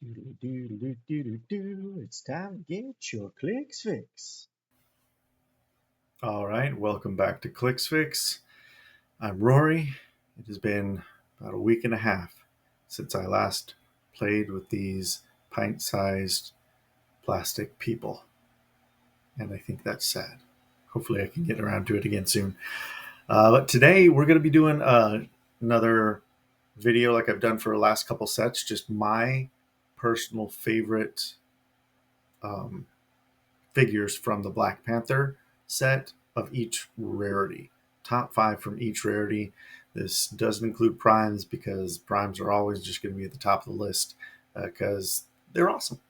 It's time to get your clicks fix. All right, welcome back to Clicks Fix. I'm Rory. It has been about a week and a half since I last played with these pint sized plastic people, and I think that's sad. Hopefully, I can get around to it again soon. But today, we're going to be doing another video like I've done for the last couple sets, just my personal favorite um, figures from the Black Panther set of each rarity. Top five from each rarity. This doesn't include primes because primes are always just going to be at the top of the list because they're awesome.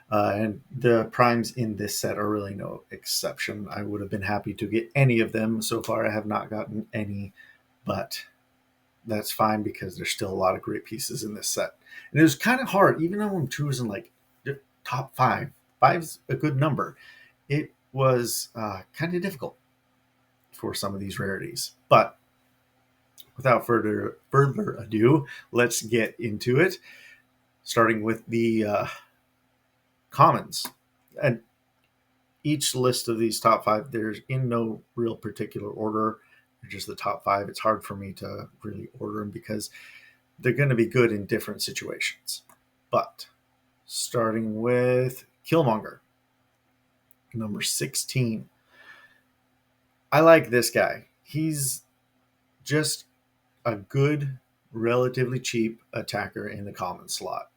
And the primes in this set are really no exception. I would have been happy to get any of them. So far, I have not gotten any, but that's fine because there's still a lot of great pieces in this set. And it was kind of hard, even though I'm choosing like the top five. Five's a good number. It was kind of difficult for some of these rarities. But without further ado, let's get into it. Starting with the commons. And each list of these top five, there's in no real particular order. They're just the top five. It's hard for me to really order them because they're going to be good in different situations. But starting with Kilmonger, number 16. I like this guy. He's just a good, relatively cheap attacker in the common slot.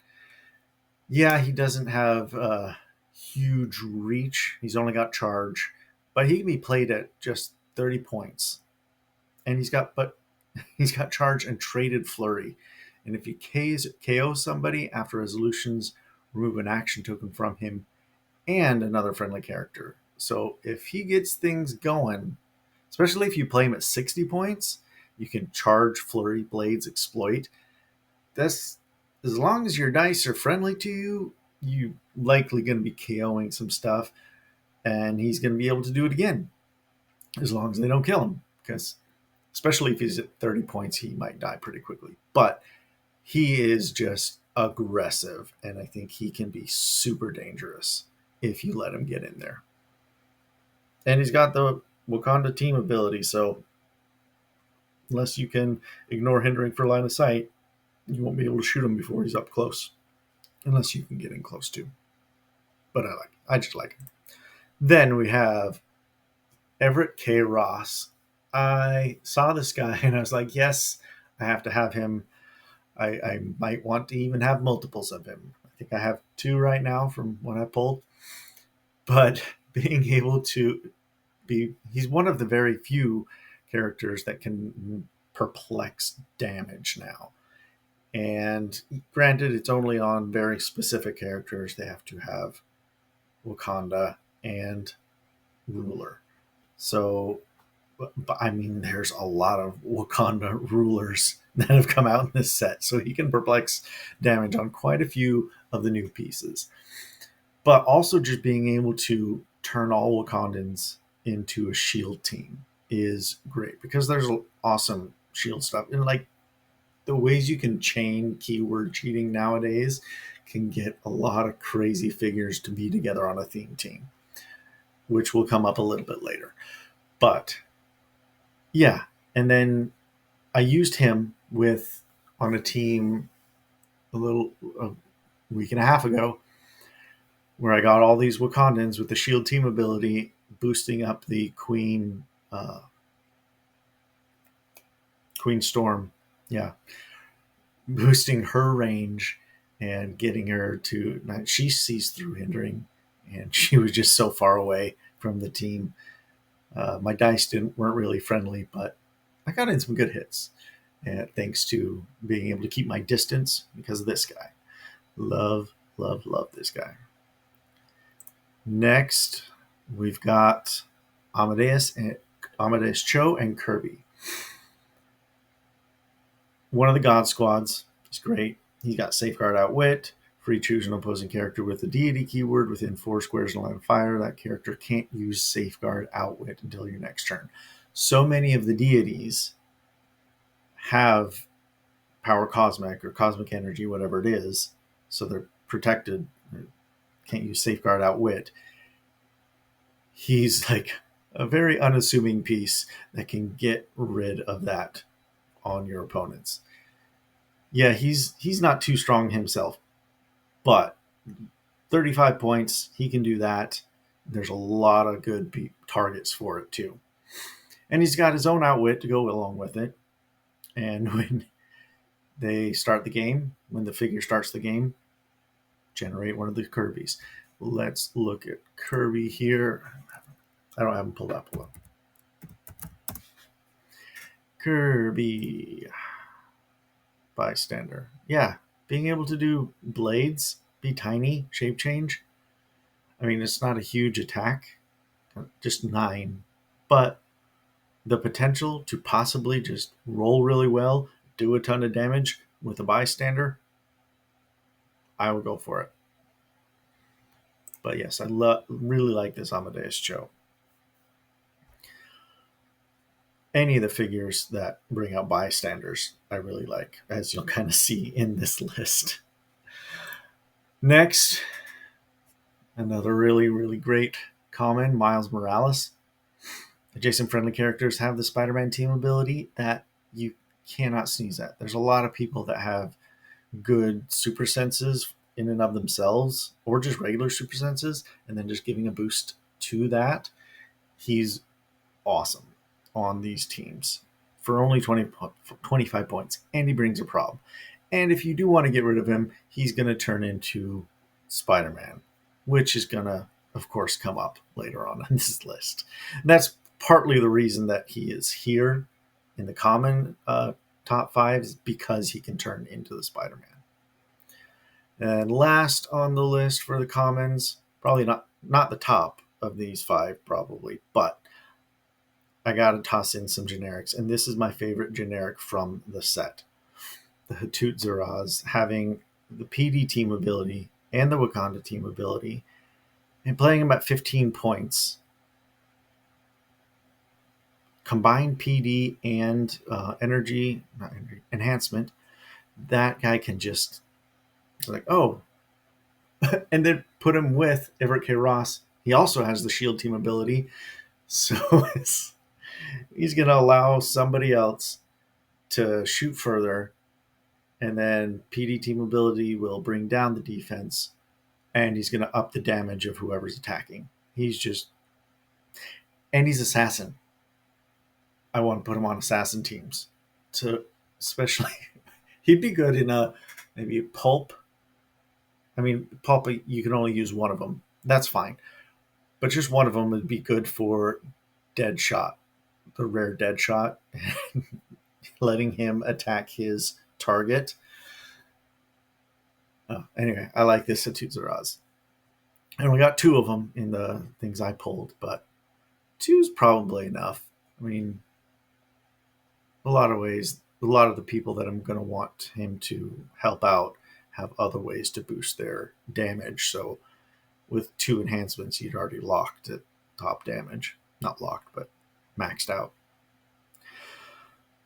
Yeah, he doesn't have a huge reach. He's only got charge, but he can be played at just 30 points. And he's got charge and traded flurry. And if you KO somebody after resolutions, remove an action token from him and another friendly character. So if he gets things going, especially if you play him at 60 points, you can charge, flurry, blades, exploit. That's as long as your dice are friendly to you, you likely going to be KOing some stuff, and he's going to be able to do it again as long as they don't kill him. Because especially if he's at 30 points, he might die pretty quickly. But he is just aggressive, and I think he can be super dangerous if you let him get in there. And he's got the Wakanda team ability, so unless you can ignore hindering for line of sight, you won't be able to shoot him before he's up close, unless you can get in close too. But I just like him. Then we have Everett K Ross. I saw this guy and I was like, yes, I have to have him. I might want to even have multiples of him. I think I have two right now from what I pulled. But being able to he's one of the very few characters that can perplex damage now. And granted, it's only on very specific characters. They have to have Wakanda and Ruler. So, but I mean, there's a lot of Wakanda rulers that have come out in this set. So he can perplex damage on quite a few of the new pieces. But also just being able to turn all Wakandans into a shield team is great because there's awesome shield stuff. And like the ways you can chain keyword cheating nowadays can get a lot of crazy figures to be together on a theme team, which will come up a little bit later. But yeah, and then I used him with on a team a week and a half ago where I got all these Wakandans with the shield team ability boosting up the Queen Storm. Yeah, boosting her range and getting her to she sees through hindering, and she was just so far away from the team. My dice weren't really friendly, but I got in some good hits, thanks to being able to keep my distance because of this guy. Love, love, love this guy. Next, we've got Amadas Cho and Kirby. One of the God Squads is great. He's got Safeguard Outwit. Free choose an opposing character with the deity keyword within 4 squares in line of fire. That character can't use Safeguard Outwit until your next turn. So many of the deities have Power Cosmic or Cosmic Energy, whatever it is, so they're protected. Can't use Safeguard Outwit. He's like a very unassuming piece that can get rid of that on your opponents. Yeah, he's not too strong himself, but 35 points, he can do that. There's a lot of good targets for it too. And he's got his own outwit to go along with it. And when they start the game, when the figure starts the game, generate one of the Kirbys. Let's look at Kirby here. I don't have him pulled up. Kirby bystander. Yeah, being able to do blades, be tiny, shape change. I mean, it's not a huge attack, just 9, but the potential to possibly just roll really well, do a ton of damage with a bystander, I will go for it. But yes, I really like this Amadas Cho. Any of the figures that bring out bystanders, I really like, as you'll kind of see in this list. Next, another really, really great common, Miles Morales. Adjacent friendly characters have the Spider-Man team ability that you cannot sneeze at. There's a lot of people that have good super senses in and of themselves, or just regular super senses, and then just giving a boost to that. He's awesome on these teams for only 25 points, and he brings a problem. And if you do want to get rid of him, he's going to turn into Spider-Man, which is going to, of course, come up later on this list. And that's partly the reason that he is here in the common top 5s, because he can turn into the Spider-Man. And last on the list for the commons, probably not the top of these 5, probably, but I got to toss in some generics. And this is my favorite generic from the set. The Hatut Zaraz, having the PD team ability and the Wakanda team ability, and playing him at 15 points. Combined PD and energy enhancement, that guy can just, it's like, oh, and then put him with Everett K Ross. He also has the shield team ability, so he's going to allow somebody else to shoot further, and then PD team ability will bring down the defense, and he's going to up the damage of whoever's attacking. And he's assassin. I want to put him on assassin teams. So especially, he'd be good in maybe a pulp. I mean, pulp, you can only use one of them. That's fine. But just one of them would be good for Deadshot, the rare Deadshot, letting him attack his target. Anyway, I like this Hatut Zaraz. And we got 2 of them in the things I pulled, but 2's probably enough. I mean, a lot of ways, a lot of the people that I'm going to want him to help out have other ways to boost their damage. So with 2 enhancements, you'd already locked at top damage. Not locked, but maxed out.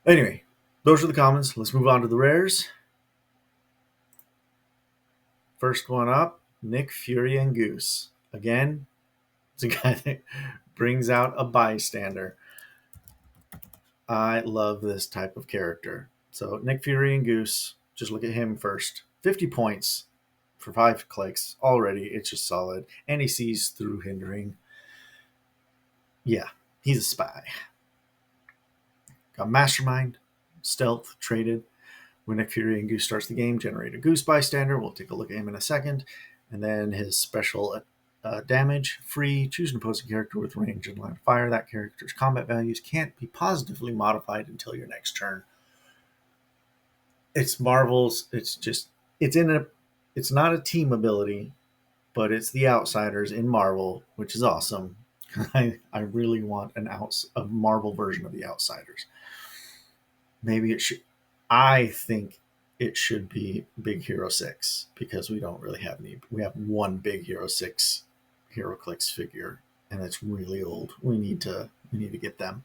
Anyway, those are the commons. Let's move on to the rares. First one up, Nick Fury and Goose. Again, it's a guy that brings out a bystander. I love this type of character. So Nick Fury and Goose, just look at him first. 50 points for 5 clicks already. It's just solid. And he sees through hindering. Yeah, he's a spy. Got Mastermind, Stealth, Traded. When Nick Fury and Goose starts the game, generate a Goose bystander. We'll take a look at him in a second. And then his special damage, free, choose an opposing character with range and line of fire. That character's combat values can't be positively modified until your next turn. It's Marvel's, it's not a team ability, but it's the Outsiders in Marvel, which is awesome. I really want a Marvel version of the Outsiders. Maybe it should, I think it should be Big Hero 6, because we don't really have any. We have one Big Hero 6 Heroclix figure, and it's really old. We need to get them.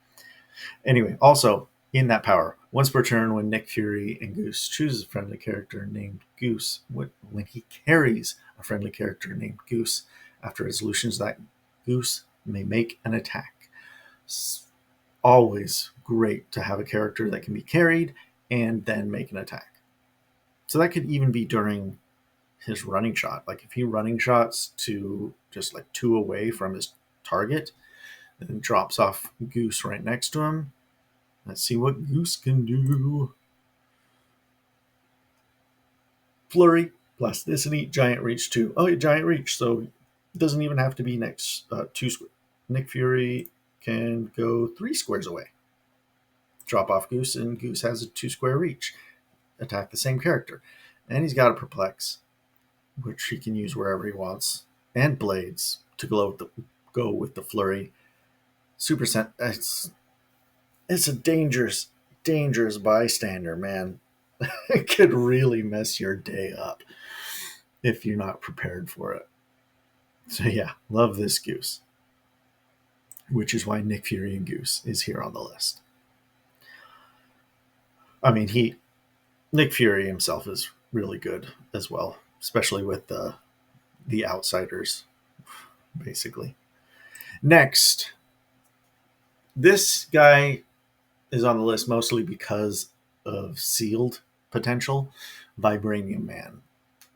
Anyway, also In that power, once per turn, when Nick Fury and Goose chooses a friendly character named Goose, when he carries a friendly character named Goose, after resolutions, that Goose may make an attack. It's always great to have a character that can be carried and then make an attack. So that could even be during his running shot. Like if he running shots to just like 2 away from his target, and drops off Goose right next to him. Let's see what Goose can do. Flurry, Plasticity, Giant Reach 2. Oh, yeah, Giant Reach, so it doesn't even have to be next 2 squares. Nick Fury can go 3 squares away. Drop off Goose, and Goose has a 2-square reach. Attack the same character. And he's got a Perplex, which he can use wherever he wants. And Blades to go with the Flurry. Super Sent. It's a dangerous bystander, man. It could really mess your day up if you're not prepared for it. So yeah, love this Goose, which is why Nick Fury and Goose is here on the list. I mean, Nick Fury himself is really good as well, especially with the outsiders, basically. Next, this guy is on the list mostly because of sealed potential. Vibranium Man.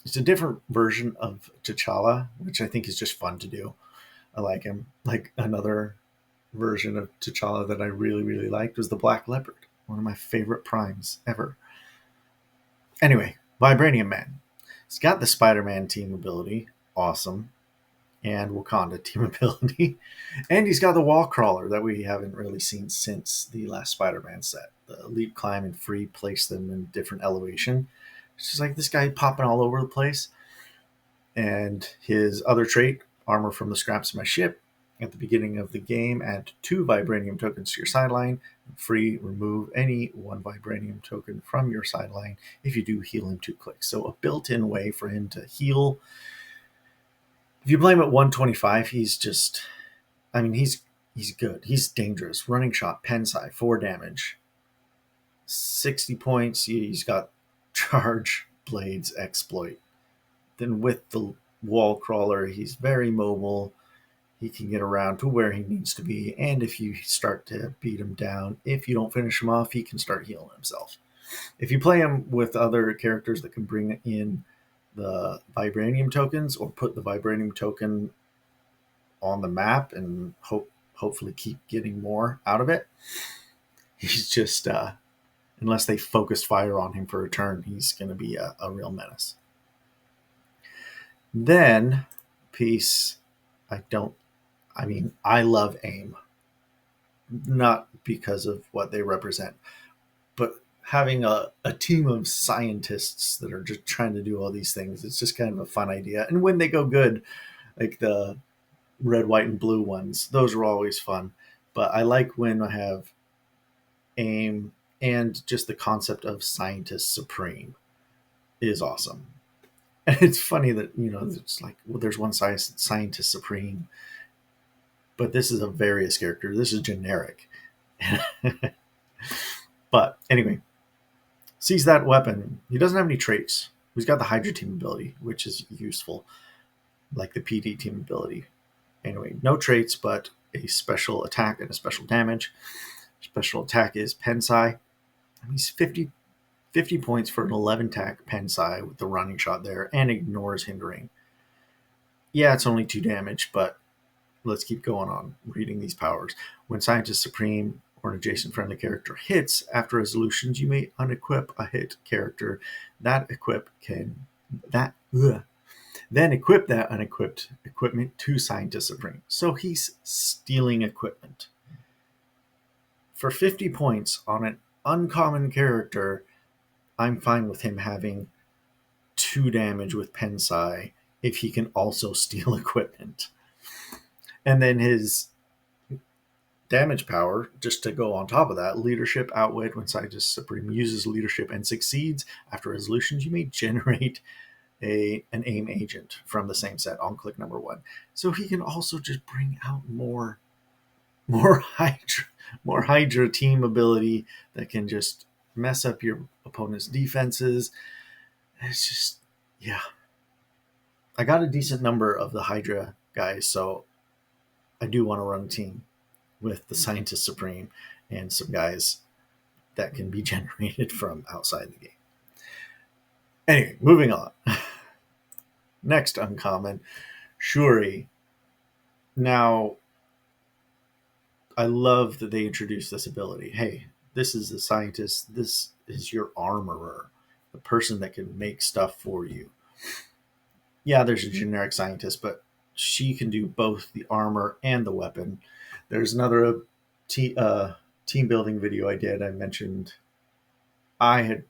It's a different version of T'Challa, which I think is just fun to do. I like him. Like another version of T'Challa that I really, really liked was the Black Leopard, one of my favorite primes ever. Anyway, Vibranium Man. He's got the Spider-Man team ability, awesome, and Wakanda team ability, and he's got the wall crawler that we haven't really seen since the last Spider-Man set. The leap, climb, and free place them in different elevation. It's just like this guy popping all over the place. And his other trait, armor from the scraps of my ship. At the beginning of the game, add 2 vibranium tokens to your sideline. Free, remove any 1 vibranium token from your sideline. If you do, heal him 2 clicks. So a built-in way for him to heal. If you play him at 125, he's just, I mean, he's good. He's dangerous. Running shot, Pensai, 4 damage. 60 points. He's got charge, blades, exploit. Then with the wall crawler, he's very mobile. He can get around to where he needs to be. And if you start to beat him down, if you don't finish him off, he can start healing himself. If you play him with other characters that can bring in the vibranium tokens or put the vibranium token on the map and hopefully keep getting more out of it, he's just, unless they focus fire on him for a turn, he's going to be a real menace. Then, I love AIM. Not because of what they represent, but having a team of scientists that are just trying to do all these things, it's just kind of a fun idea. And when they go good, like the red, white, and blue ones, those are always fun. But I like when I have AIM, and just the concept of Scientist Supreme is awesome. And it's funny that, it's like, well, there's one Scientist Supreme, but this is a various character. This is generic. But anyway, sees that weapon. He doesn't have any traits. He's got the Hydra team ability, which is useful, like the PD team ability. Anyway, no traits, but a special attack and a special damage. Special attack is Pensai. He's 50 points for an 11 attack Pensai with the running shot there, and ignores hindering. Yeah, it's only 2 damage, but let's keep going on reading these powers. When Scientist Supreme or an adjacent friendly character hits, after resolutions, you may unequip a hit character. Then equip that unequipped equipment to Scientist Supreme. So he's stealing equipment. For 50 points on an uncommon character, I'm fine with him having 2 damage with Pensai if he can also steal equipment. And then his damage power, just to go on top of that, leadership, outwit. When Scientist Supreme uses leadership and succeeds, after resolutions, you may generate an AIM agent from the same set on click number 1. So he can also just bring out more more Hydra team ability that can just mess up your opponent's defenses. It's just, yeah. I got a decent number of the Hydra guys, so I do want to run a team with the Scientist Supreme and some guys that can be generated from outside the game. Anyway, moving on. Next uncommon, Shri. Now, I love that they introduced this ability. Hey, this is the scientist. This is your armorer, the person that can make stuff for you. Yeah, there's a generic scientist, but she can do both the armor and the weapon. There's another team building video I did. I mentioned I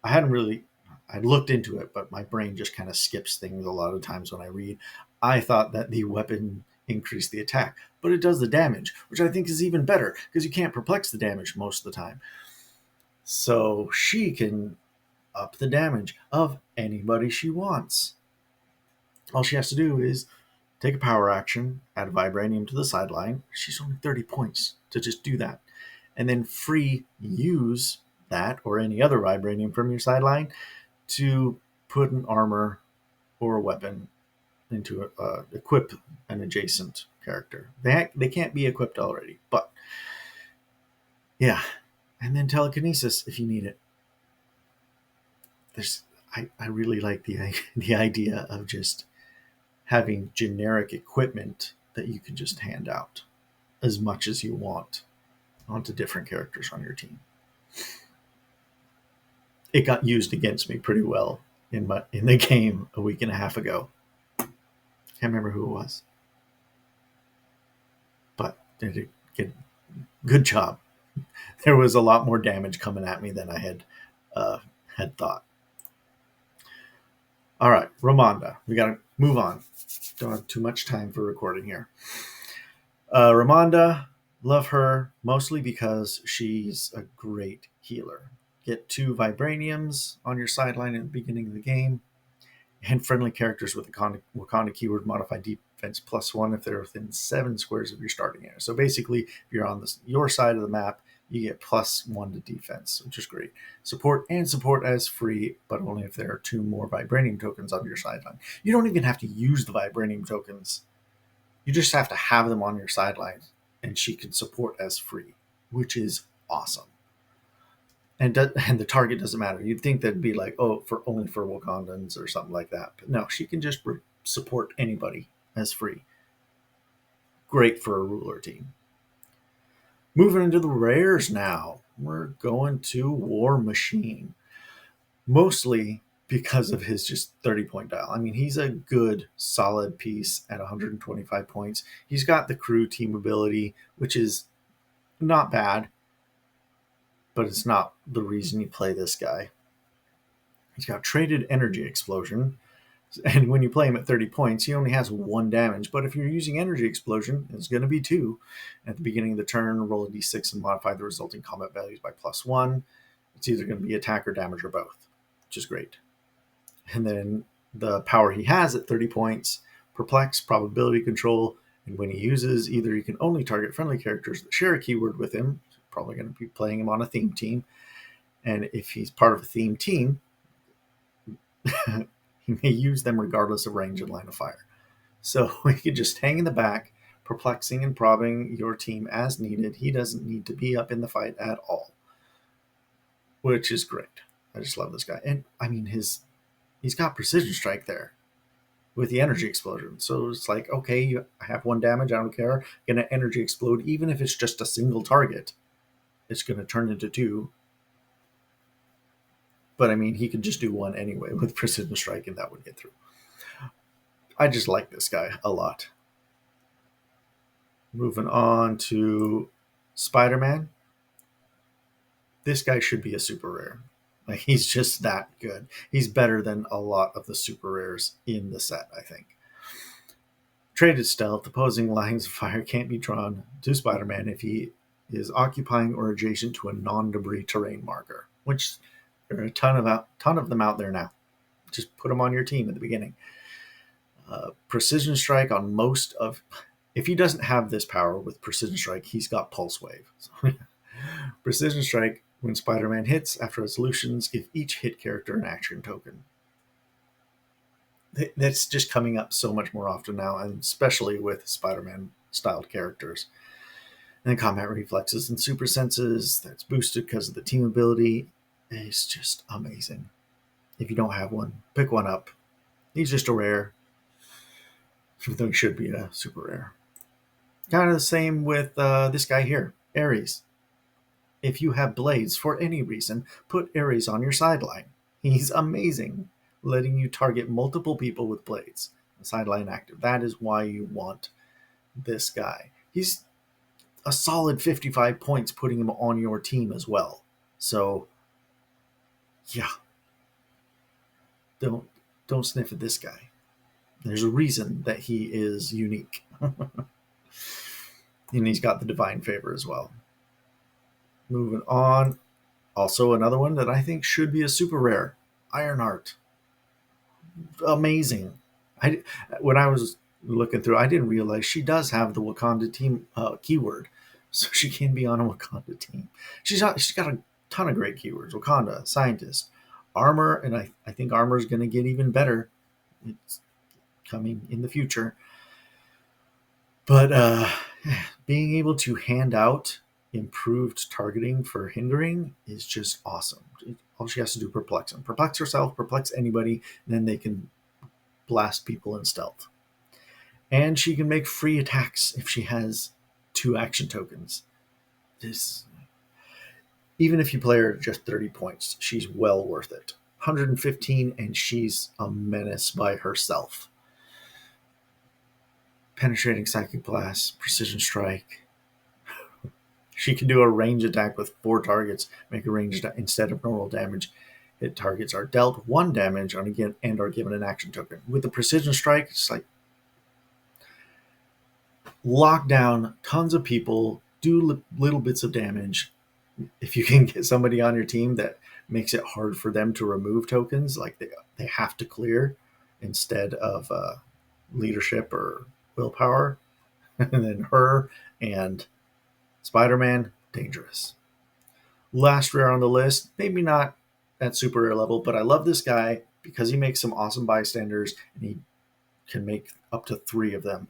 hadn't really I looked into it, but my brain just kind of skips things a lot of times when I read. I thought that the weapon increased the attack, but it does the damage, which I think is even better because you can't perplex the damage most of the time. So she can up the damage of anybody she wants. All she has to do is take a power action, add a vibranium to the sideline. She's only 30 points to just do that. And then free use that or any other vibranium from your sideline to put an armor or a weapon into equip an adjacent character. They can't be equipped already, but yeah. And then telekinesis if you need it. I really like the idea of just having generic equipment that you can just hand out as much as you want onto different characters on your team. It got used against me pretty well in the game a week and a half ago. Can't remember who it was, but they did get good job. There was a lot more damage coming at me than I had thought. All right, Ramonda. We got to move on. Don't have too much time for recording here. Ramonda, love her mostly because she's a great healer. Get 2 vibraniums on your sideline at the beginning of the game, and friendly characters with the Wakanda keyword modify defense +1 if they're within 7 squares of your starting area. So basically, if you're on your side of the map, you get +1 to defense, which is great. Support as free, but only if there are 2 more vibranium tokens on your sideline. You don't even have to use the vibranium tokens. You just have to have them on your sideline, and she can support as free, which is awesome. And the target doesn't matter. You'd think that'd be like, only for Wakandans or something like that. But no, she can just support anybody as free. Great for a ruler team. Moving into the rares now. We're going to War Machine. Mostly because of his just 30-point dial. I mean, he's a good, solid piece at 125 points. He's got the crew team ability, which is not bad, but it's not the reason you play this guy. He's got traded energy explosion, and when you play him at 30 points, he only has 1 damage, but if you're using energy explosion, it's going to be 2. At the beginning of the turn, roll a d6 and modify the resulting combat values by +1. It's either going to be attack or damage or both, which is great. And then the power he has at 30 points, perplex, probability control, and when he uses, either you can only target friendly characters that share a keyword with him, probably going to be playing him on a theme team, and if he's part of a theme team, he may use them regardless of range and line of fire. So he can just hang in the back, perplexing and probbing your team as needed. He doesn't need to be up in the fight at all, which is great. I just love this guy. And I mean, he's got precision strike there with the energy explosion. So it's like, okay, you have 1 damage, I don't care. I'm going to energy explode, even if it's just a single target. It's going to turn into 2. But I mean, he could just do 1 anyway with precision strike, and that would get through. I just like this guy a lot. Moving on to Spider-Man. This guy should be a super rare. Like, he's just that good. He's better than a lot of the super rares in the set, I think. Traded stealth, opposing lines of fire can't be drawn to Spider-Man if he is occupying or adjacent to a non-debris terrain marker, which there are a ton of them out there now. Just put them on your team at the beginning. Precision strike on most of If he doesn't have this power with Precision Strike, he's got Pulse Wave. So, Precision Strike, when Spider-Man hits, after resolutions, give each hit character an action token. That's just coming up so much more often now, and especially with Spider-Man styled characters. And then combat reflexes and super senses, that's boosted because of the team ability. It's just amazing. If you don't have one, pick one up. He's just a rare. Something should be a super rare. Kind of the same with this guy here, Aries. If you have blades for any reason, put Aries on your sideline. He's amazing, letting you target multiple people with blades. Sideline active. That is why you want this guy. He's a solid 55 points putting him on your team as well. So, yeah. Don't sniff at this guy. There's a reason that he is unique. And he's got the divine favor as well. Moving on. Also another one that I think should be a super rare. Ironheart. Amazing. When I was looking through, I didn't realize she does have the Wakanda team keyword. So she can be on a Wakanda team. She's got a ton of great keywords. Wakanda, scientist, armor, and I think armor is going to get even better. It's coming in the future. But being able to hand out improved targeting for hindering is just awesome. All she has to do is perplex them. Perplex herself, perplex anybody, and then they can blast people in stealth. And she can make free attacks if she has 2 action tokens. Even if you play her just 30 points, she's well worth it. 115, and she's a menace by herself. Penetrating Psychic Blast, Precision Strike. She can do a range attack with 4 targets, make a range instead of normal damage. Hit targets are dealt 1 damage on again and are given an action token. With the Precision Strike, it's like lock down tons of people, do little bits of damage. If you can get somebody on your team that makes it hard for them to remove tokens, like they have to clear instead of leadership or willpower, and then her and Spider-Man, dangerous. Last rare on the list, maybe not at super rare level, but I love this guy because he makes some awesome bystanders, and he can make up to 3 of them.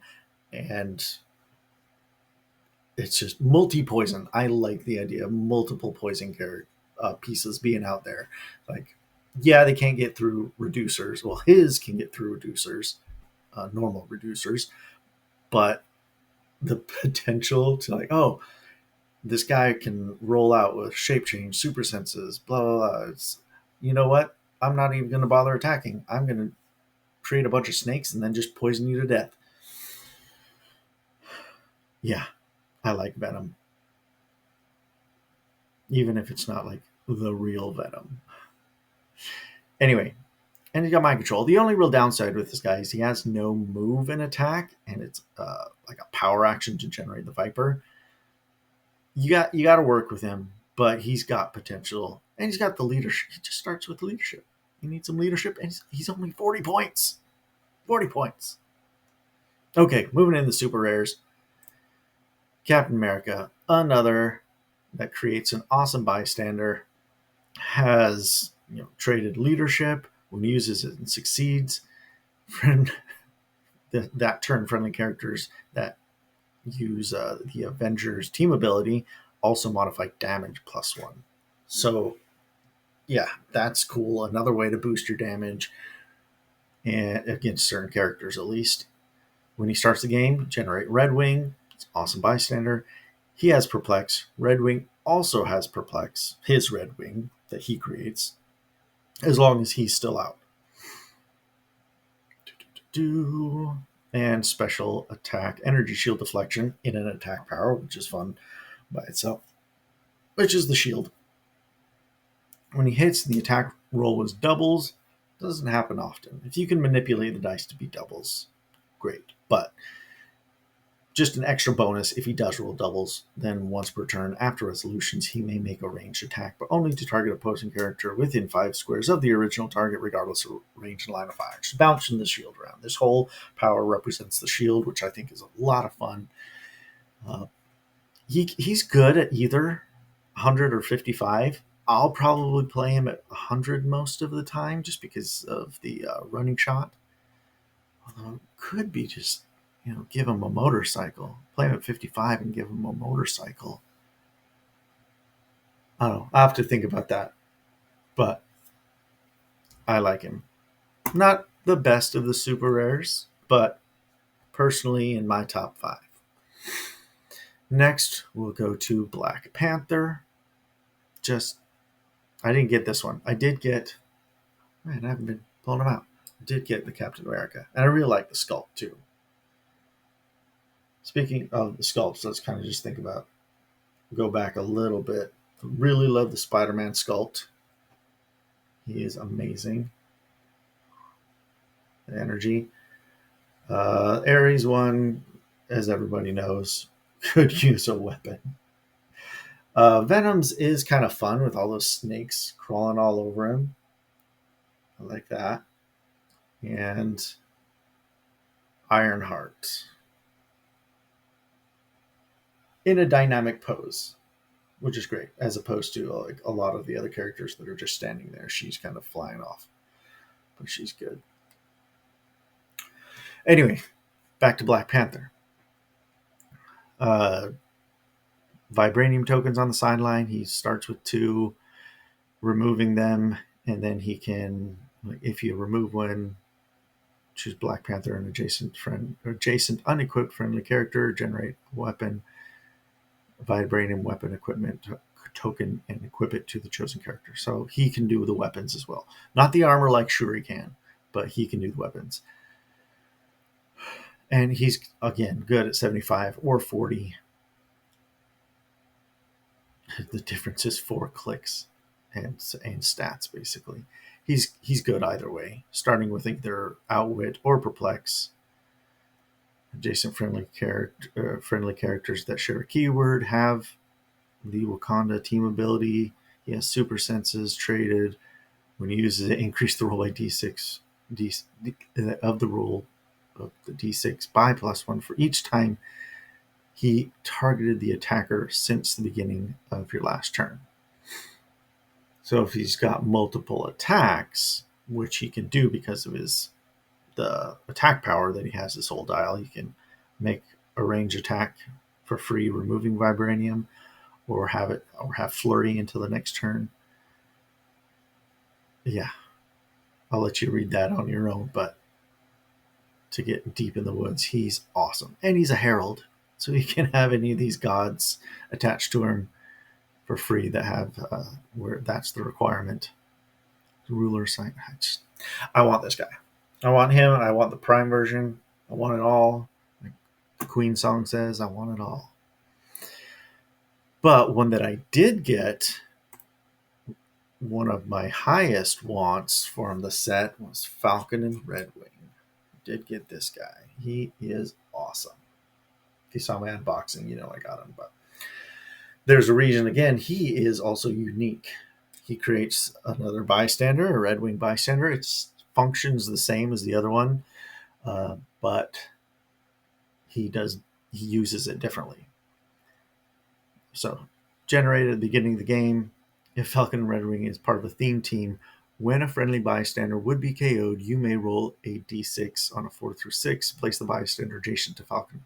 And it's just multi-poison. I like the idea of multiple poison pieces being out there. Like, yeah, they can't get through reducers. Well, his can get through reducers, normal reducers, but the potential to like, oh, this guy can roll out with shape change, super senses, blah, blah, blah. You know what? I'm not even going to bother attacking. I'm going to create a bunch of snakes and then just poison you to death. Yeah, I like Venom. Even if it's not like the real Venom. Anyway, and he's got mind control. The only real downside with this guy is he has no move and attack, and it's like a power action to generate the Viper. You got to work with him, but he's got potential, and he's got the leadership. He just starts with leadership. He needs some leadership, and he's only 40 points. 40 points. Okay, moving into the super rares. Captain America, another that creates an awesome bystander, has traded leadership. When he uses it and succeeds, that turn friendly characters that use the Avengers team ability also modify damage +1. So, yeah, that's cool. Another way to boost your damage, and against certain characters at least. When he starts the game, generate Redwing. It's awesome bystander. He has Perplex. Redwing also has Perplex, his Redwing that he creates, as long as he's still out. And special attack, energy shield deflection in an attack power, which is fun by itself, which is the shield. When he hits, the attack roll was doubles. Doesn't happen often. If you can manipulate the dice to be doubles, great. But just an extra bonus if he does roll doubles. Then once per turn after resolutions, he may make a ranged attack, but only to target opposing character within 5 squares of the original target, regardless of range and line of fire. Just bouncing the shield around. This whole power represents the shield, which I think is a lot of fun. He's good at either 100 or 55. I'll probably play him at 100 most of the time just because of the running shot. Although it could be just, give him a motorcycle. Play him at 55 and give him a motorcycle. I don't know. I'll have to think about that. But I like him. Not the best of the super rares, but personally in my top 5. Next, we'll go to Black Panther. I didn't get this one. I did get, man, I haven't been pulling them out. I did get the Captain America. And I really like the sculpt too. Speaking of the sculpts, let's kind of just go back a little bit. I really love the Spider-Man sculpt. He is amazing. The energy. Aries one, as everybody knows, could use a weapon. Venom's is kind of fun with all those snakes crawling all over him. I like that. And Ironheart in a dynamic pose, which is great, as opposed to like a lot of the other characters that are just standing there. She's kind of flying off, but she's good. Anyway, back to Black Panther. Vibranium tokens on the sideline. He starts with 2, removing them, and then he can, if you remove one, choose Black Panther and adjacent unequipped friendly character, generate a weapon, vibranium weapon equipment token, and equip it to the chosen character. So he can do the weapons as well. Not the armor like Shri can, but he can do the weapons. And he's, again, good at 75 or 40. The difference is 4 clicks and stats, basically. He's good either way, starting with either Outwit or Perplex. Adjacent friendly characters that share a keyword have the Wakanda team ability. He has super senses traded. When he uses it, increase the roll by d6 of the roll of the d6 by +1 for each time he targeted the attacker since the beginning of your last turn. So if he's got multiple attacks, which he can do because of the attack power that he has, this whole dial, he can make a range attack for free, removing vibranium, or have flurry until the next turn. Yeah, I'll let you read that on your own, but to get deep in the woods, he's awesome. And he's a herald, so he can have any of these gods attached to him for free that have where that's the requirement. The ruler sign. I want this guy. I want him. I want the Prime version. I want it all. Like the Queen song says, I want it all. But one that I did get, one of my highest wants from the set, was Falcon and Redwing. Did get this guy. He is awesome. If you saw my unboxing, I got him. But there's a reason, again, he is also unique. He creates another bystander, a Redwing bystander. It functions the same as the other one, but he uses it differently. So, generated at the beginning of the game, if Falcon and Redwing is part of a theme team, when a friendly bystander would be KO'd, you may roll a d6 on a 4 through 6, place the bystander adjacent to Falcon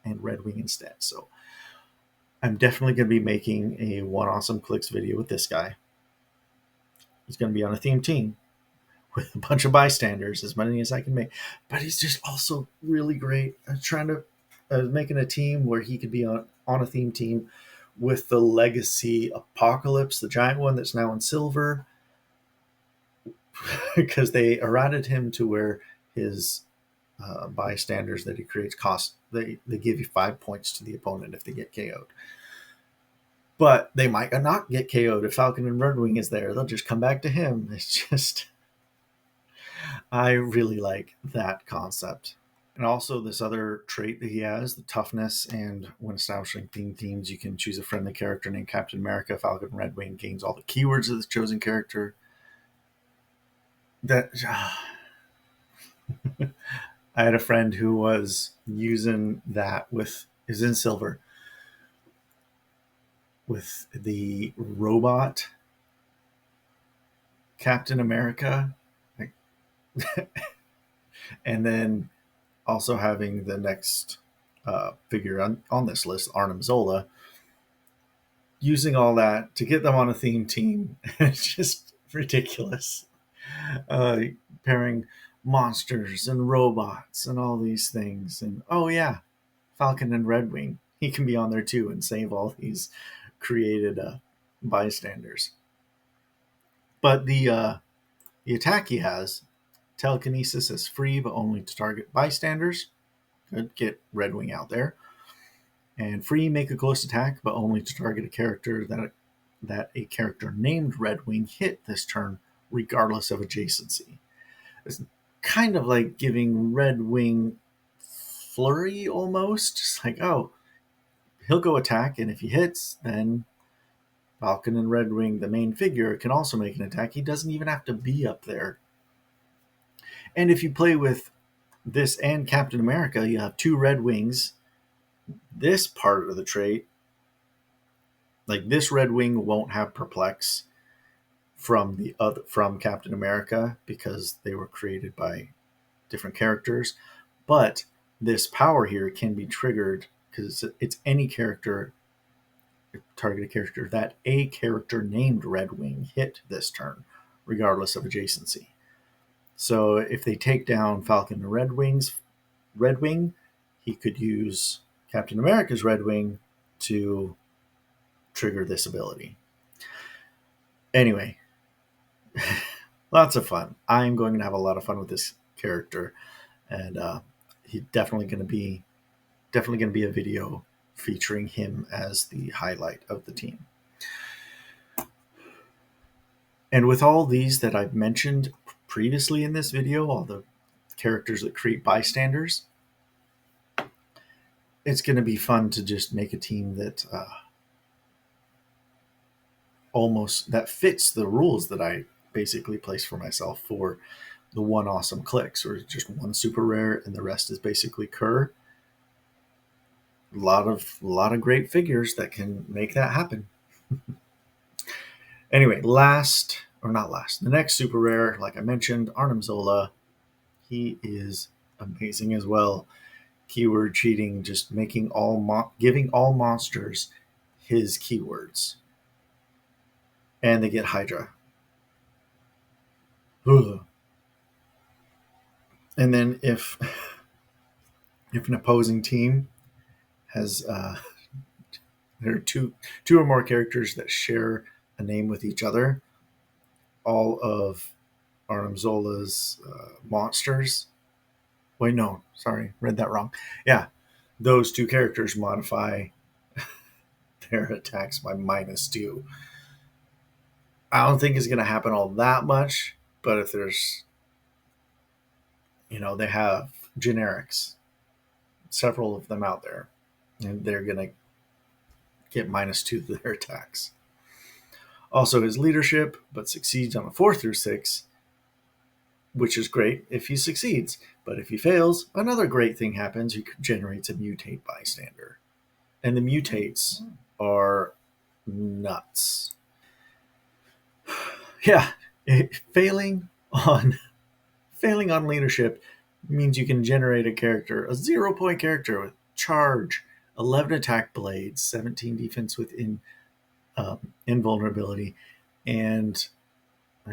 and Redwing instead. So I'm definitely going to be making a One Awesome Clicks video with this guy. He's going to be on a theme team with a bunch of bystanders, as many as I can make. But he's just also really great. I'm trying to making a team where he could be on a theme team with the Legacy Apocalypse, the giant one that's now in silver, because they errated him to where his bystanders that he creates they give you 5 points to the opponent if they get KO'd. But they might not get KO'd if Falcon and Redwing is there. They'll just come back to him. It's just, I really like that concept. And also this other trait that he has, the toughness, and when establishing themes, you can choose a friendly character named Captain America. Falcon Redwing gains all the keywords of the chosen character. That I had a friend who was using that is in silver with the robot Captain America, like, and then also having the next figure on this list, Anam Zola, using all that to get them on a theme team. It's just ridiculous. Uh, Pairing monsters and robots and all these things. And oh, yeah, Falcon and Redwing. He can be on there too and save all these created bystanders. But the attack he has, telekinesis, is free but only to target bystanders. Good, get Redwing out there. And free, make a close attack, but only to target a character that a character named Redwing hit this turn, regardless of adjacency. It's kind of like giving Redwing flurry almost. Just like, oh, he'll go attack, and if he hits, then Falcon and Redwing, the main figure, can also make an attack. He doesn't even have to be up there. And if you play with this and Captain America, you have 2 Red Wings. This part of the trait, like this Red Wing won't have Perplex from Captain America because they were created by different characters. But this power here can be triggered because it's any character, targeted character, that a character named Redwing hit this turn, regardless of adjacency. So if they take down Falcon and Redwing, he could use Captain America's Redwing to trigger this ability. Anyway, lots of fun. I'm going to have a lot of fun with this character, and he's definitely going to be a video featuring him as the highlight of the team. And with all these that I've mentioned previously in this video, all the characters that create bystanders, it's going to be fun to just make a team that that fits the rules that I basically placed for myself for the one awesome clicks, or just one super rare and the rest is basically Kerr. A lot of great figures that can make that happen. Anyway, the next super rare, like I mentioned, Anam Zola. He is amazing as well. Keyword cheating, just making giving all monsters his keywords, and they get Hydra. Ugh. And then if an opposing team has there are two or more characters that share a name with each other, all of Anam Zola's monsters. Wait, no, sorry, read that wrong. Yeah, those 2 characters modify their attacks by -2. I don't think it's going to happen all that much, but if there's, they have generics, several of them out there, and they're going to get -2 to their attacks. Also, his leadership, but succeeds on a 4 through 6, which is great if he succeeds. But if he fails, another great thing happens. He generates a mutate bystander. And the mutates are nuts. Yeah, failing on leadership means you can generate a character, a 0-point character with charge, 11 attack blades, 17 defense with invulnerability, and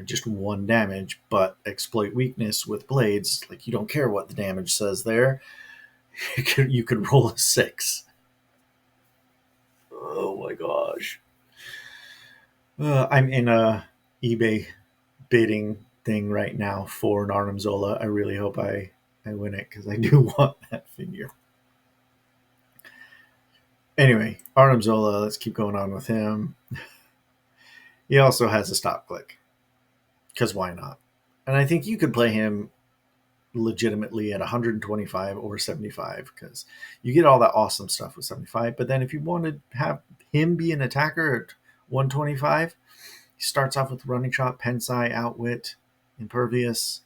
just 1 damage, but exploit weakness with blades. Like, you don't care what the damage says there. You could roll a 6. Oh my gosh. I'm in a eBay bidding thing right now for an Anam Zola. I really hope I win it because I do want that figure. Anyway, Anam Zola, let's keep going on with him. He also has a stop click, because why not? And I think you could play him legitimately at 125 or 75, because you get all that awesome stuff with 75. But then if you want to have him be an attacker at 125, he starts off with running shot, pensai, outwit, impervious.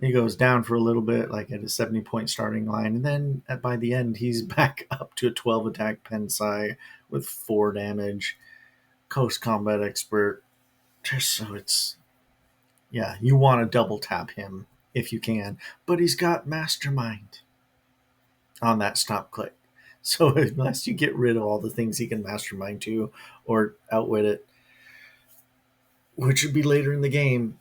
He goes down for a little bit, like at a 70-point starting line, and then by the end, he's back up to a 12 attack pensai with 4 damage, coast combat expert. Just so it's, yeah, you want to double tap him if you can, but he's got mastermind on that stop click. So unless you get rid of all the things he can mastermind to or outwit it, which would be later in the game.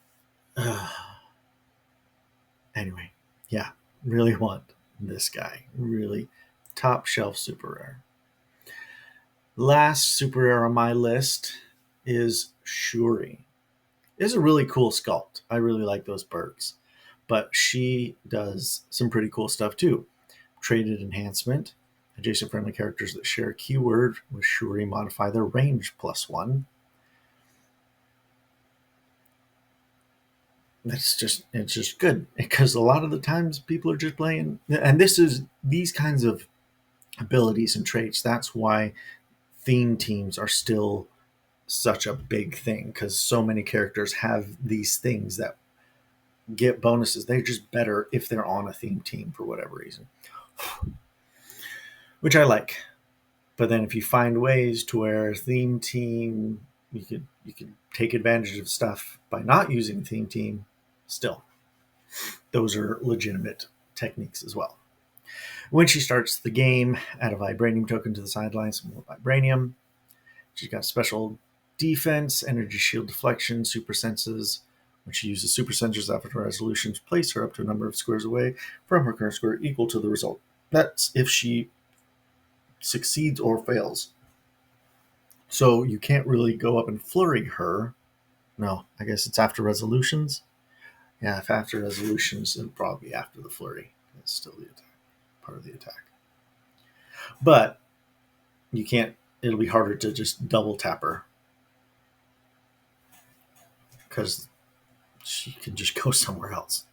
Anyway, yeah, really want this guy. Really top shelf super rare. Last super rare on my list is Shri. It's a really cool sculpt. I really like those birds. But she does some pretty cool stuff too. Traded enhancement. Adjacent friendly characters that share a keyword with Shuri modify their range +1. It's just good, because a lot of the times people are just playing, and these kinds of abilities and traits. That's why theme teams are still such a big thing, because so many characters have these things that get bonuses. They're just better if they're on a theme team for whatever reason, which I like. But then if you find ways to where a theme team, you could take advantage of stuff by not using a theme team, still, those are legitimate techniques as well. When she starts the game, add a vibranium token to the sideline, some more vibranium. She's got special defense, energy shield deflection, super senses. When she uses super sensors after resolutions, place her up to a number of squares away from her current square equal to the result. That's if she succeeds or fails. So you can't really go up and flurry her. No, I guess it's after resolutions. Yeah, if after resolutions, it'll probably be after the flurry. It's still the attack, part of the attack. But you can't, it'll be harder to just double tap her, because she can just go somewhere else.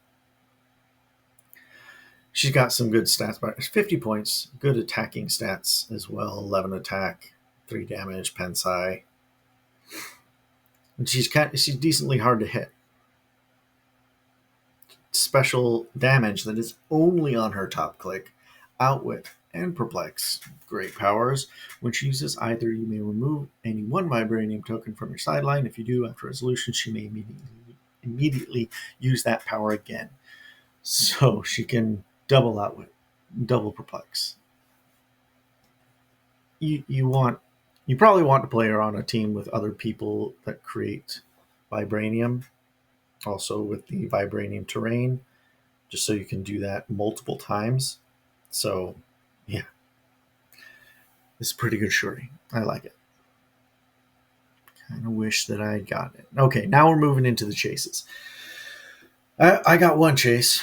She's got some good stats, but 50 points, good attacking stats as well. 11 attack, 3 damage, pensai. And she's decently hard to hit. Special damage that is only on her top click, outwit, and perplex. Great powers. When she uses either, you may remove any one vibranium token from your sideline. If you do, after resolution, she may immediately use that power again. So she can double outwit, double perplex. You probably want to play her on a team with other people that create vibranium, also with the vibranium terrain, just so you can do that multiple times. So, yeah, it's a pretty good Shuri. I like it. Kind of wish that I had gotten it. Okay, now we're moving into the chases. I got one chase.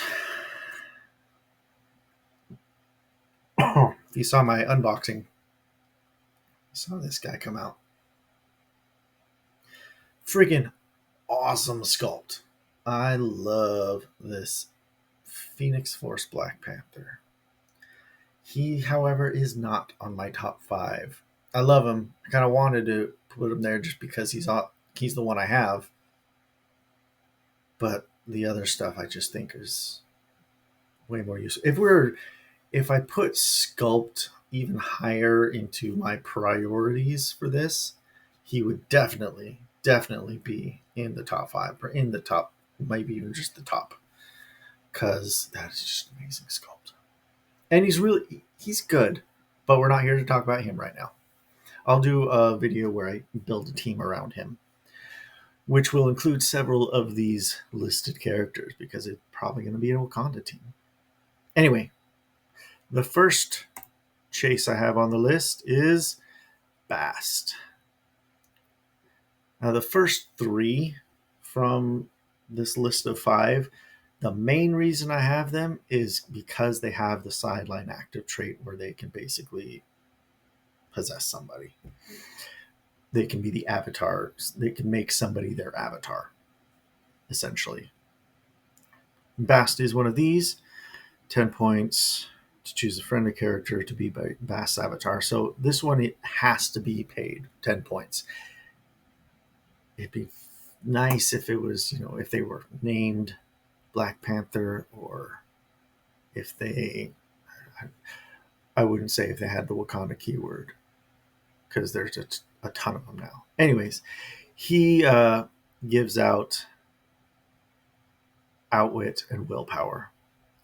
If you saw my unboxing, you saw this guy come out. Freaking awesome sculpt. I love this Phoenix Force Black Panther. He, however, is not on my top 5. I love him. I kind of wanted to put him there just because he's the one I have. But the other stuff I just think is way more useful. If I put sculpt even higher into my priorities for this, he would definitely be in the top 5, or in the top, maybe even just the top, because that is just amazing sculpt. And he's good, but we're not here to talk about him right now. I'll do a video where I build a team around him, which will include several of these listed characters, because it's probably going to be an Wakanda team. Anyway, the first chase I have on the list is Bast. Now, the first 3 from this list of 5, the main reason I have them is because they have the sideline active trait where they can basically possess somebody. They can be the avatars. They can make somebody their avatar, essentially. Bast is one of these. 10 points to choose a friendly character to be by Bast's avatar. So this one, it has to be paid 10 points. It'd be nice if it was, if they were named Black Panther, or if they, I wouldn't say if they had the Wakanda keyword, because there's a ton of them now. Anyways, he gives out outwit and willpower.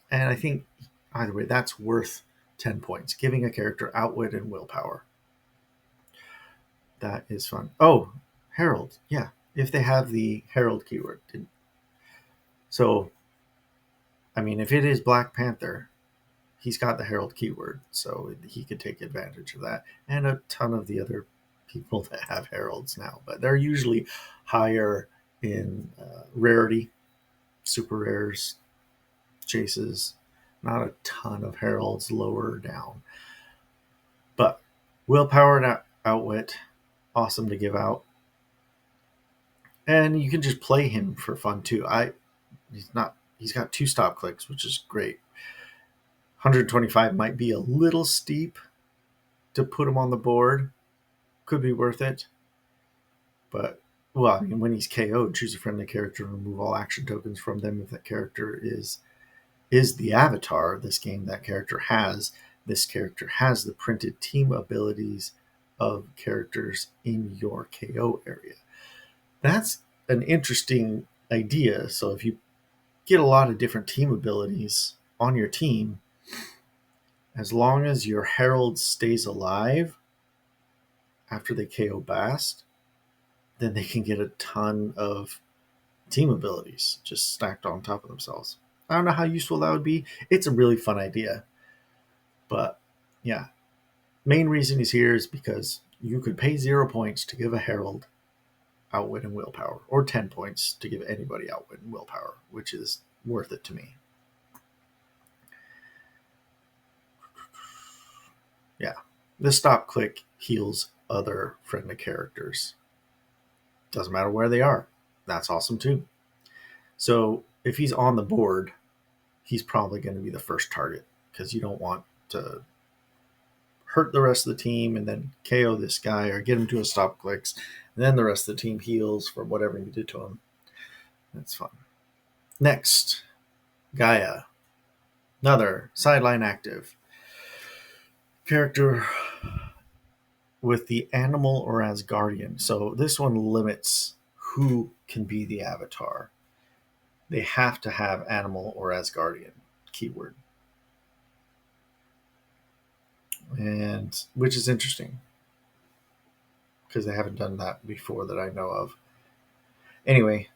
And I think either way, that's worth 10 points. Giving a character outwit and willpower. That is fun. Oh, Herald. Yeah. If they have the Herald keyword. So, I mean, if it is Black Panther, he's got the Herald keyword. So he could take advantage of that. And a ton of the other people that have Heralds now. But they're usually higher in rarity, super rares, chases. Not a ton of Heralds lower down. But willpower and outwit, awesome to give out. And you can just play him for fun too. He's got 2 stop clicks, which is great. 125 might be a little steep to put him on the board. Could be worth it. But well, I mean, when he's KO'd, choose a friendly character and remove all action tokens from them if that character is the avatar this game that character has. This character has the printed team abilities of characters in your KO area. That's an interesting idea. So if you get a lot of different team abilities on your team, as long as your Herald stays alive after they KO Bast, then they can get a ton of team abilities just stacked on top of themselves. I don't know how useful that would be. It's a really fun idea. But yeah, main reason he's here is because you could pay 0 points to give a Herald outwit and willpower, or 10 points to give anybody outwit and willpower, which is worth it to me. Yeah, the stop click heals other friendly characters. Doesn't matter where they are. That's awesome too. So if he's on the board, he's probably going to be the first target, because you don't want to hurt the rest of the team and then KO this guy or get him to a stop clicks, and then the rest of the team heals for whatever you did to him. That's fun. Next, Gaia. Another sideline active character with the animal or Asgardian. So this one limits who can be the avatar. They have to have animal or Asgardian keyword. And which is interesting, because they haven't done that before that I know of. Anyway,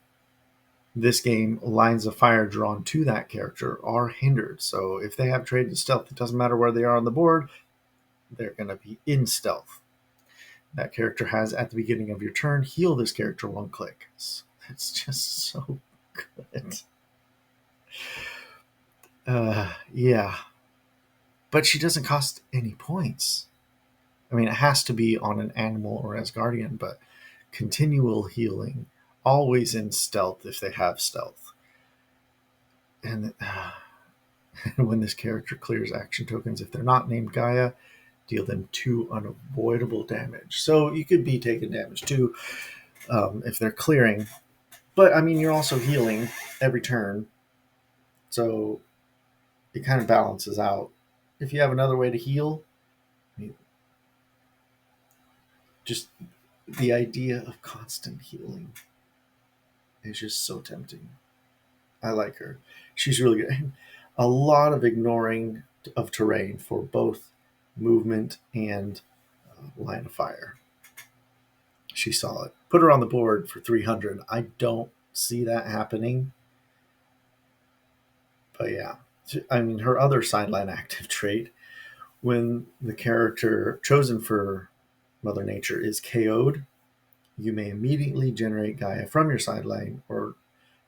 this game, lines of fire drawn to that character are hindered. So if they have traded stealth, it doesn't matter where they are on the board, they're going to be in stealth. That character has, at the beginning of your turn, heal this character 1 click. It's just so good. Yeah. But she doesn't cost any points. I mean, it has to be on an animal or Asgardian, but continual healing, always in stealth if they have stealth. And when this character clears action tokens, if they're not named Gaia, deal them 2 unavoidable damage. So you could be taking damage too if they're clearing. But, I mean, you're also healing every turn. So it kind of balances out. If you have another way to heal, I mean, just the idea of constant healing is just so tempting. I like her. She's really good. A lot of ignoring of terrain for both movement and line of fire. She's solid. Put her on the board for 300. I don't see that happening. But yeah, I mean, her other sideline active trait, when the character chosen for Mother Nature is KO'd, you may immediately generate Gaia from your sideline or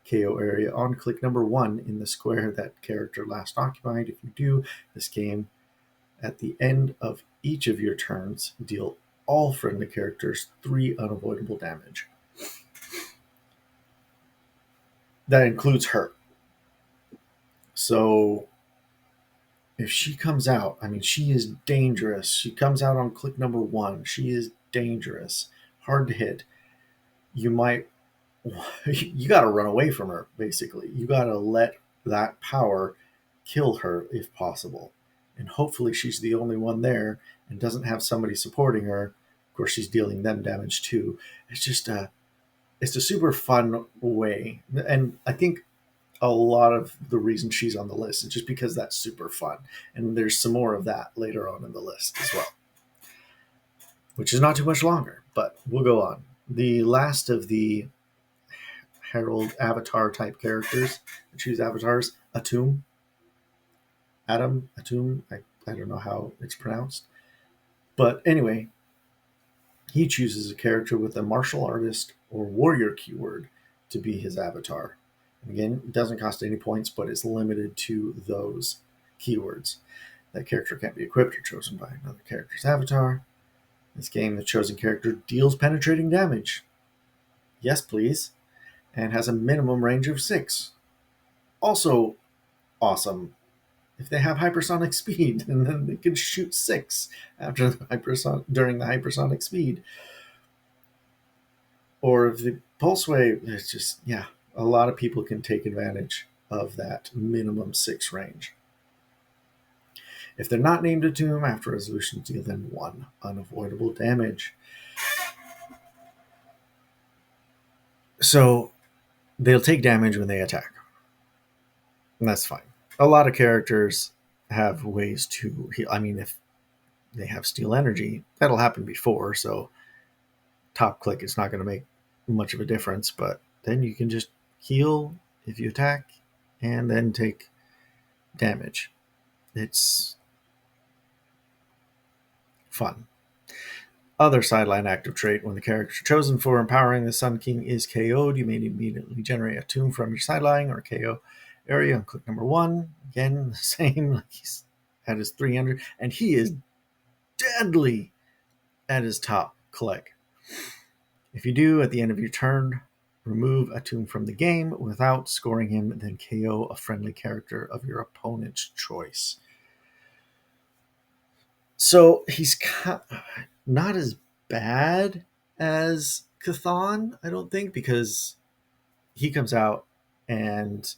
KO area on click number 1 in the square that character last occupied. If you do, this game, at the end of each of your turns, deal all friendly characters 3 unavoidable damage. That includes her. So if she comes out, I mean, she is dangerous. She comes out on click number 1. She is dangerous, hard to hit. You might, you got to run away from her, basically. You got to let that power kill her if possible. And hopefully she's the only one there and doesn't have somebody supporting her. Of course, she's dealing them damage too. It's a super fun way. And I think a lot of the reason she's on the list is just because that's super fun. And there's some more of that later on in the list as well, which is not too much longer, but we'll go on. The last of the Herald Avatar type characters, choose avatars, Atum. I don't know how it's pronounced. But anyway, he chooses a character with a martial artist or warrior keyword to be his avatar. Again, it doesn't cost any points, but it's limited to those keywords. That character can't be equipped or chosen by another character's avatar. In this game, the chosen character deals penetrating damage. Yes, please. And has a minimum range of 6. Also awesome. If they have hypersonic speed, and then they can shoot 6 after during the hypersonic speed. Or if the pulse wave, it's just, yeah, a lot of people can take advantage of that minimum 6 range. If they're not named a tomb, after resolution, deal them 1 unavoidable damage. So they'll take damage when they attack. And that's fine. A lot of characters have ways to heal. I mean, if they have steel energy, that'll happen before, so top click is not going to make much of a difference, but then you can just heal if you attack and then take damage. It's fun. Other sideline active trait: when the character chosen for empowering the Sun King is KO'd, you may immediately generate a tomb from your sideline or KO area on click number 1. Again, the same, like he's at his 300, and he is deadly at his top click. If you do, at the end of your turn, remove a tomb from the game without scoring him, then KO a friendly character of your opponent's choice. So he's not as bad as Chthon, I don't think, because he comes out and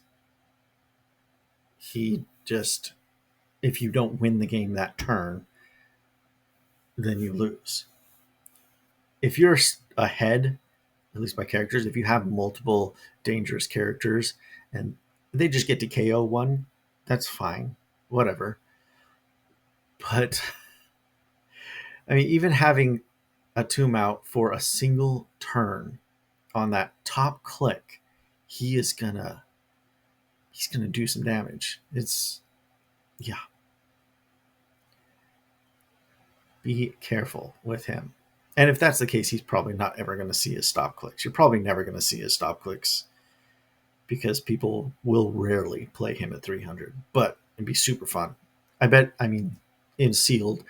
he just, if you don't win the game that turn, then you lose. If you're ahead, at least by characters, if you have multiple dangerous characters and they just get to KO one, that's fine, whatever. But I mean, even having a tomb out for a single turn on that top click, he's gonna do some damage. It's, yeah. Be careful with him. And if that's the case, he's probably not ever going to see his stop clicks. You're probably never going to see his stop clicks because people will rarely play him at 300. But it'd be super fun. I mean, in sealed,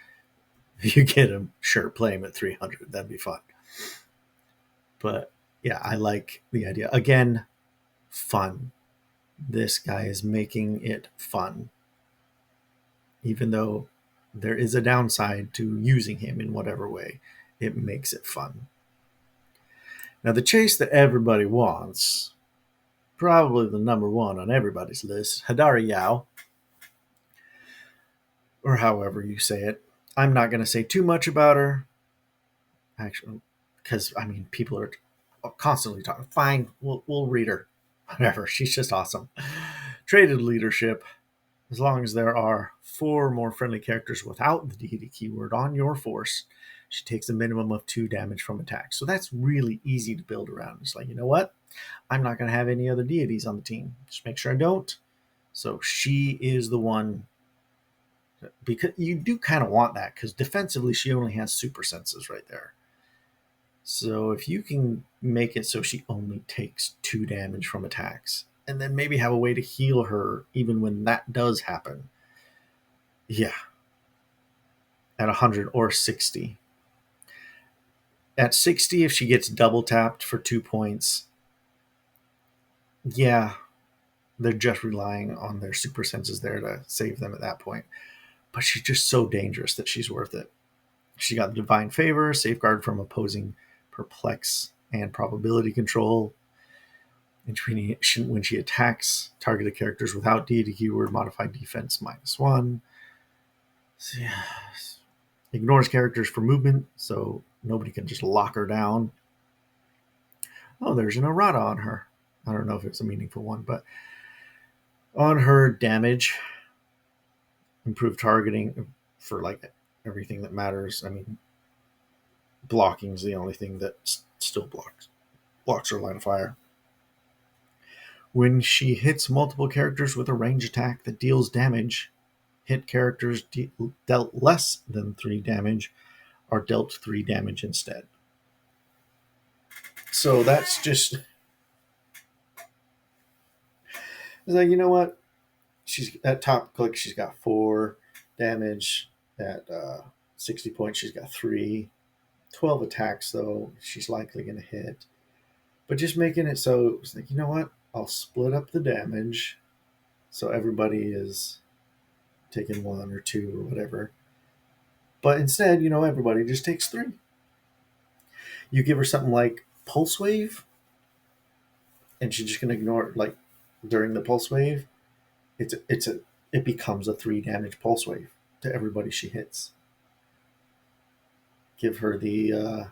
if you get him, sure, play him at 300. That'd be fun. But yeah, I like the idea. Again, fun. This guy is making it fun. Even though there is a downside to using him in whatever way, it makes it fun. Now, the chase that everybody wants, probably the number 1 on everybody's list, Hadari Yao, or however you say it. I'm not going to say too much about her, actually, because, I mean, people are constantly talking. Fine, we'll read her. Whatever, she's just awesome. Traded leadership. As long as there are 4 more friendly characters without the deity keyword on your force, she takes a minimum of 2 damage from attacks. So that's really easy to build around. It's like, you know what? I'm not going to have any other deities on the team. Just make sure I don't. So she is the one, because you do kind of want that, because defensively she only has super senses right there. So if you can make it so she only takes 2 damage from attacks, and then maybe have a way to heal her even when that does happen. Yeah. At 100 or 60. At 60, if she gets double tapped for 2 points, yeah, they're just relying on their super senses there to save them at that point. But she's just so dangerous that she's worth it. She got the divine favor, safeguard from opposing perplex, and probability control. And when she attacks targeted characters without deity keyword, modified defense -1. So, yeah. Ignores characters for movement, so nobody can just lock her down. Oh, there's an errata on her. I don't know if it's a meaningful one, but on her damage, improved targeting for like everything that matters. I mean, blocking is the only thing that still blocks her line of fire. When she hits multiple characters with a range attack that deals damage, hit characters dealt less than 3 damage are dealt 3 damage instead. So that's just, it's like, you know what? She's at top click. She's got 4 damage. At 60 points, she's got 3. 12 attacks, though. She's likely going to hit. But just making it so it's like, you know what? I'll split up the damage so everybody is taking 1 or 2 or whatever. But instead, everybody just takes 3. You give her something like Pulse Wave, and she's just going to ignore it. Like during the Pulse Wave, it becomes a 3 damage Pulse Wave to everybody she hits. Give her the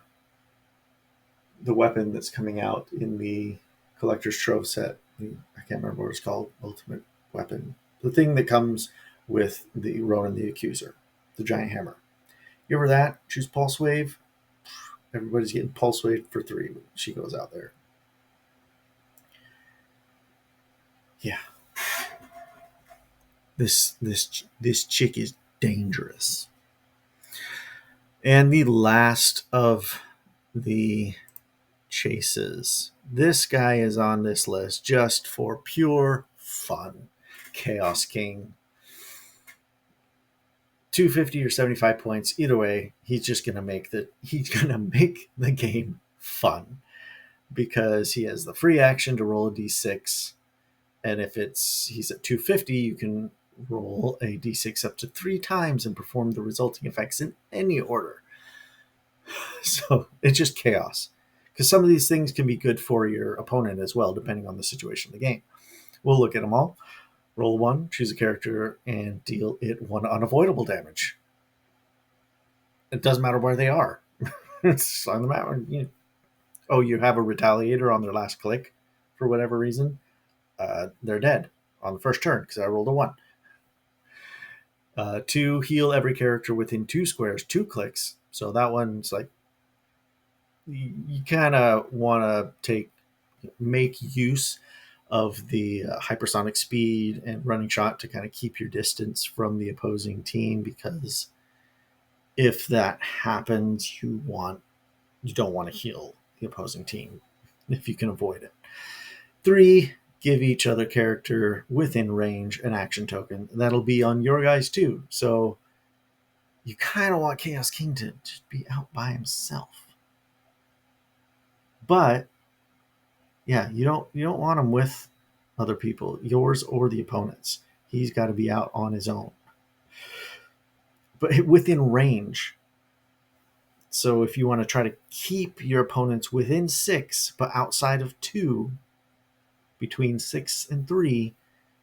weapon that's coming out in the Collector's Trove set. I can't remember what it's called. Ultimate Weapon. The thing that comes with the Ronan the Accuser, the giant hammer. Give her that. Choose Pulse Wave. Everybody's getting Pulse Wave for 3 when she goes out there. Yeah. This chick is dangerous. And the last of the chases. This guy is on this list just for pure fun. Chaos King. 250 or 75 points. Either way, he's gonna make the game fun because he has the free action to roll a d6, and if he's at 250, you can roll a d6 up to 3 times and perform the resulting effects in any order. So it's just chaos. Because some of these things can be good for your opponent as well, depending on the situation of the game. We'll look at them all. Roll 1, choose a character, and deal it 1 unavoidable damage. It doesn't matter where they are. It's on the map. You have a retaliator on their last click for whatever reason. They're dead on the first turn because I rolled a 1. 2, heal every character within 2 squares, 2 clicks. So that one's like, you kind of want to make use of the hypersonic speed and running shot to kind of keep your distance from the opposing team, because if that happens, you don't want to heal the opposing team if you can avoid it. 3, give each other character within range an action token. That'll be on your guys too. So you kind of want Chaos King to just be out by himself. But yeah, you don't want him with other people, yours or the opponent's. He's got to be out on his own. But within range. So if you want to try to keep your opponents within 6, but outside of 2, between 6 and 3,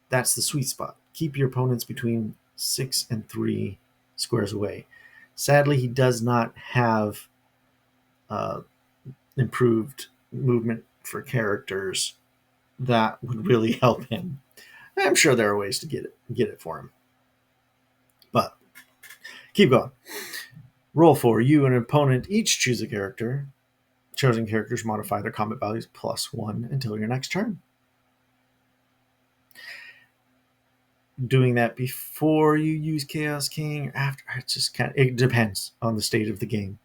that's the sweet spot. Keep your opponents between 6 and 3 squares away. Sadly, he does not have improved movement for characters that would really help him. I'm sure there are ways to get it for him. But keep going. Roll 4. You and an opponent each choose a character. Chosen characters modify their combat values +1 until your next turn. Doing that before you use Chaos King or after, it depends on the state of the game.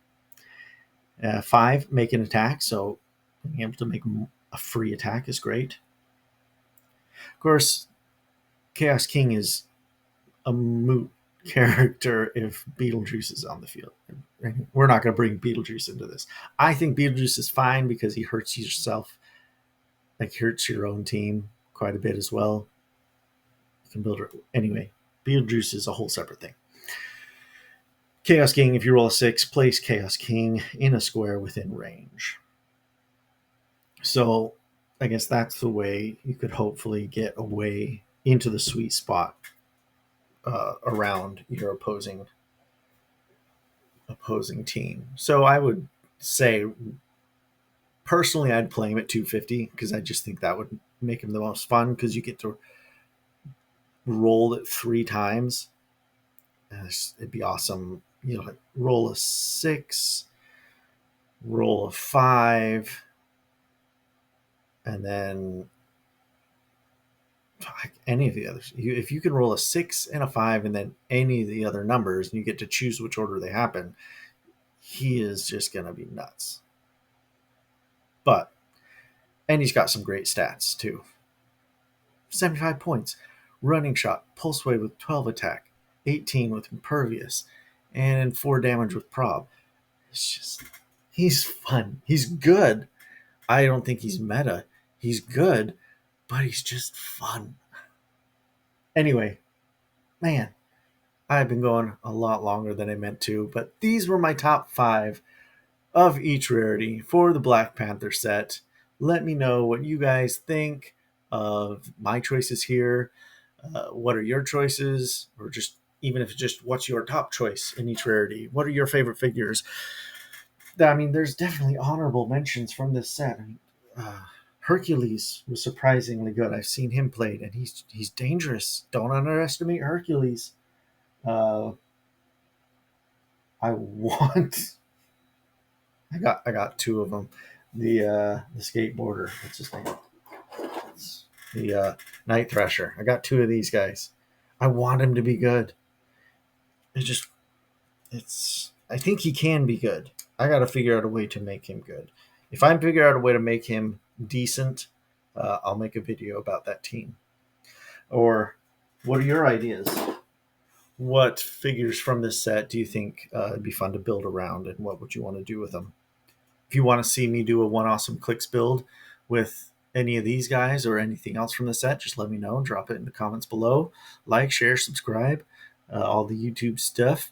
5, make an attack. So being able to make a free attack is great. Of course, Chaos King is a moot character if Beetlejuice is on the field. We're not going to bring Beetlejuice into this. I think Beetlejuice is fine because he hurts yourself, like hurts your own team quite a bit as well. You can build it anyway. Beetlejuice is a whole separate thing. Chaos King, if you roll a 6, place Chaos King in a square within range. So I guess that's the way you could hopefully get away into the sweet spot around your opposing team. So I would say, personally, I'd play him at 250 because I just think that would make him the most fun because you get to roll it 3 times. It'd be awesome. You know, roll a 6, roll a 5, and then any of the others. If you can roll a 6 and a 5 and then any of the other numbers, and you get to choose which order they happen, he is just going to be nuts. And he's got some great stats too. 75 points, running shot, pulse wave with 12 attack, 18 with impervious, and 4 damage with prob. It's just, he's fun. He's good. I don't think he's meta. He's good, but he's just fun. Anyway, man, I've been going a lot longer than I meant to, but these were my top 5 of each rarity for the Black Panther set. Let me know what you guys think of my choices here. What are your choices? Or just, even if it's just what's your top choice in each rarity? What are your favorite figures? I mean, there's definitely honorable mentions from this set. Hercules was surprisingly good. I've seen him played, and he's dangerous. Don't underestimate Hercules. I got 2 of them. The skateboarder. What's his name? The Night Thrasher. I got 2 of these guys. I want him to be good. I think he can be good. I got to figure out a way to make him good. If I figure out a way to make him decent, I'll make a video about that team. Or what are your ideas? What figures from this set do you think would be fun to build around, and what would you want to do with them? If you want to see me do a One Awesome Clicks build with any of these guys or anything else from the set, just let me know and drop it in the comments below. Like, share, subscribe, all the YouTube stuff.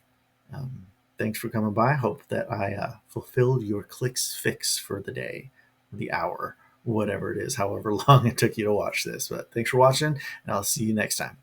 Thanks for coming by. Hope that I fulfilled your clicks fix for the day, the hour, whatever it is, however long it took you to watch this. But thanks for watching, and I'll see you next time.